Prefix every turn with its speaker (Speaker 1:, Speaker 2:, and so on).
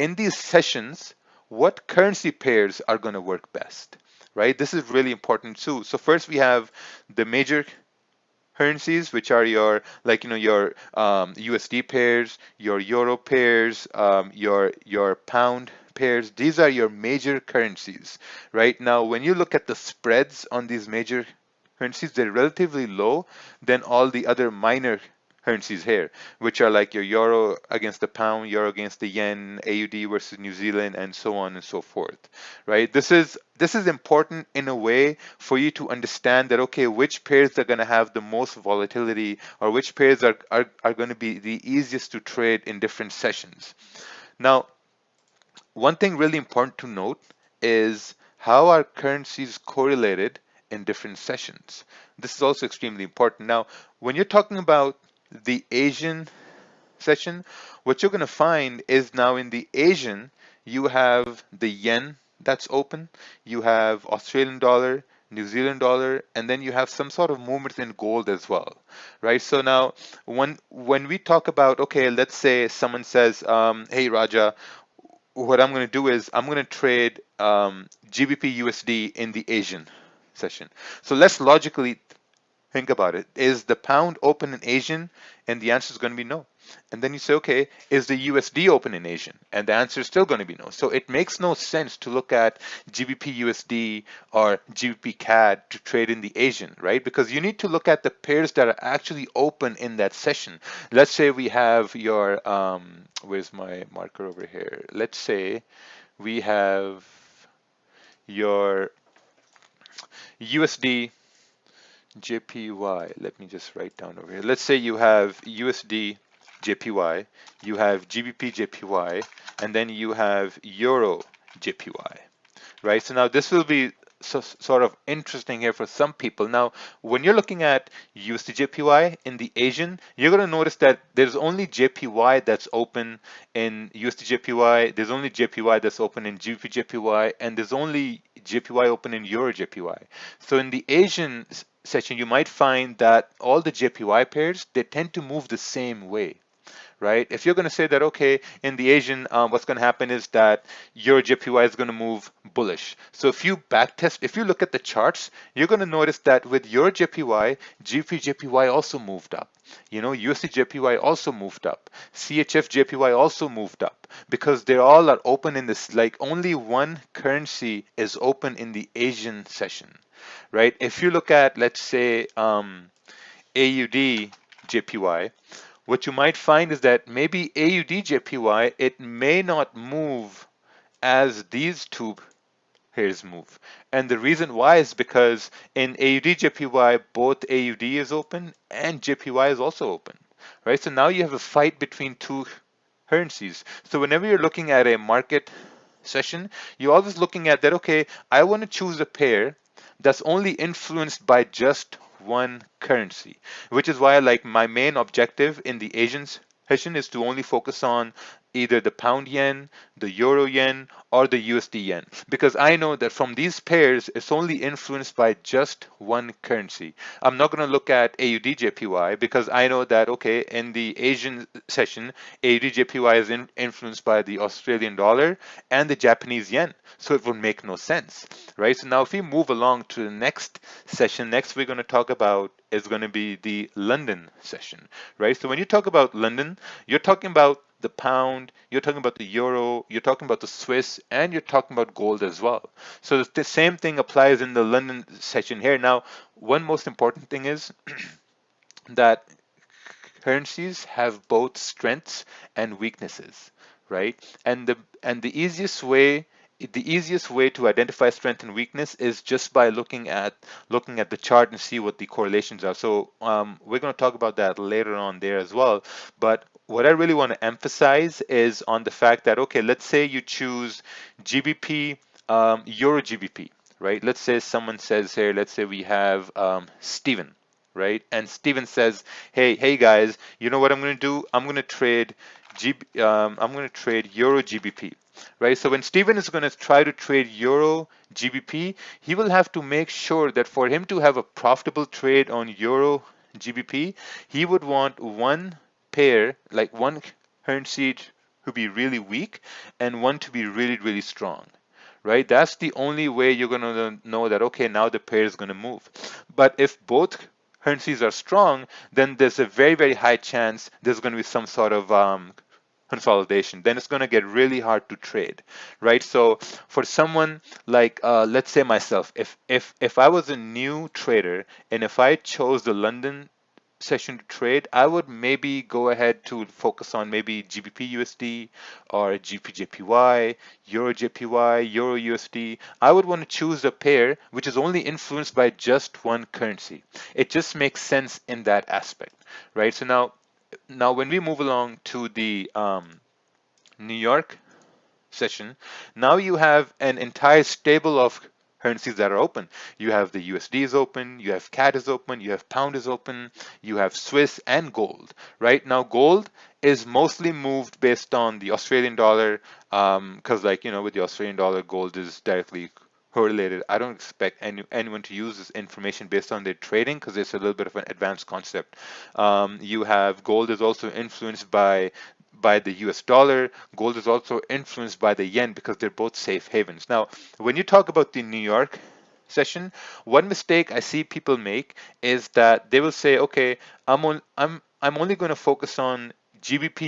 Speaker 1: in these sessions, what currency pairs are going to work best, right? This is really important too. So first we have the major currencies, which are your, like, your USD pairs, your euro pairs, your pound pairs. These are your major currencies, right? Now, when you look at the spreads on these major currencies, they're relatively low than all the other minor currencies here, which are like your euro against the pound, euro against the yen, AUD versus New Zealand, and so on and so forth, right? This is important in a way for you to understand that, okay, which pairs are going to have the most volatility, or which pairs are going to be the easiest to trade in different sessions. Now, one thing really important to note is how are currencies correlated in different sessions. This is also extremely important. Now, when you're talking about the Asian session, what you're going to find is, now in the Asian, you have the yen that's open, you have Australian dollar, New Zealand dollar, and then you have some sort of movement in gold as well, right? So now, when we talk about, okay, let's say someone says, hey Raja, what I'm going to do is I'm going to trade GBP USD in the Asian session. So let's logically think about it. Is the pound open in Asian? And the answer is going to be no. And then you say, okay, is the USD open in Asian? And the answer is still going to be no. So it makes no sense to look at GBP USD or GBP CAD to trade in the Asian, right? Because you need to look at the pairs that are actually open in that session. Let's say we have your, where's my marker over here? Let's say we have your USD JPY. Let me just write down over here. Let's say you have USD JPY, you have GBP JPY, and then you have Euro JPY, right? So now this will be sort of interesting here for some people. Now, when you're looking at USD JPY in the Asian, you're going to notice that there's only JPY that's open in USD JPY, there's only JPY that's open in GBP JPY, and there's only JPY open in Euro JPY. So in the Asian session, you might find that all the JPY pairs, they tend to move the same way, right? If you're going to say that, okay, in the Asian, what's going to happen is that your JPY is going to move bullish. So if you backtest, if you look at the charts, you're going to notice that with your JPY, GBP JPY also moved up. USD JPY also moved up. CHF JPY also moved up, because they all are open in this, like only one currency is open in the Asian session, right? If you look at, let's say, AUD JPY, what you might find is that maybe AUD JPY, it may not move as these two pairs move. And the reason why is because in AUD JPY, both AUD is open and JPY is also open, right? So now you have a fight between two currencies. So whenever you're looking at a market session, you're always looking at that, okay, I want to choose a pair that's only influenced by just one currency, which is why, like, my main objective in the Asian session is to only focus on either the pound yen, the euro yen, or the USD yen, because I know that from these pairs, it's only influenced by just one currency. I'm not going to look at AUD JPY because I know that, okay, in the Asian session, AUD JPY is influenced by the Australian dollar and the Japanese yen, so it would make no sense, right? So now if we move along to the next session, next we're going to talk about is going to be the London session, right? So when you talk about London, you're talking about the pound, you're talking about the euro, you're talking about the Swiss, and you're talking about gold as well. So the same thing applies in the London session here. Now, one most important thing is that currencies have both strengths and weaknesses, right? And the easiest way to identify strength and weakness is just by looking at the chart and see what the correlations are. So we're going to talk about that later on there as well. But what I really want to emphasize is on the fact that, okay, let's say you choose GBP, Euro GBP, right? Let's say someone says here, let's say we have Steven, right? And Steven says, hey guys, you know what I'm going to do? I'm going to trade Euro GBP, right? So when Steven is going to try to trade Euro GBP, he will have to make sure that for him to have a profitable trade on Euro GBP, he would want one pair, like one currency to be really weak and one to be really, really strong, right? That's the only way you're going to know that, okay, now the pair is going to move. But if both currencies are strong, then there's a very, very high chance there's going to be some sort of consolidation. Then it's going to get really hard to trade, right? So for someone like, let's say myself, if I was a new trader and if I chose the London session to trade, I would maybe go ahead to focus on maybe GBP USD or GBP JPY, Euro JPY, Euro USD. I would want to choose a pair which is only influenced by just one currency. It just makes sense in that aspect, right? So now when we move along to the New York session, now you have an entire stable of currencies that are open. You have the USD is open, you have CAD is open, you have pound is open, you have Swiss and gold. Right now, gold is mostly moved based on the Australian dollar, because like with the Australian dollar, gold is directly correlated. I don't expect anyone to use this information based on their trading because it's a little bit of an advanced concept. You have gold is also influenced by the US dollar. Gold is also influenced by the yen because they're both safe havens. Now, when you talk about the New York session, one mistake I see people make is that they will say, okay, I'm only going to focus on GBP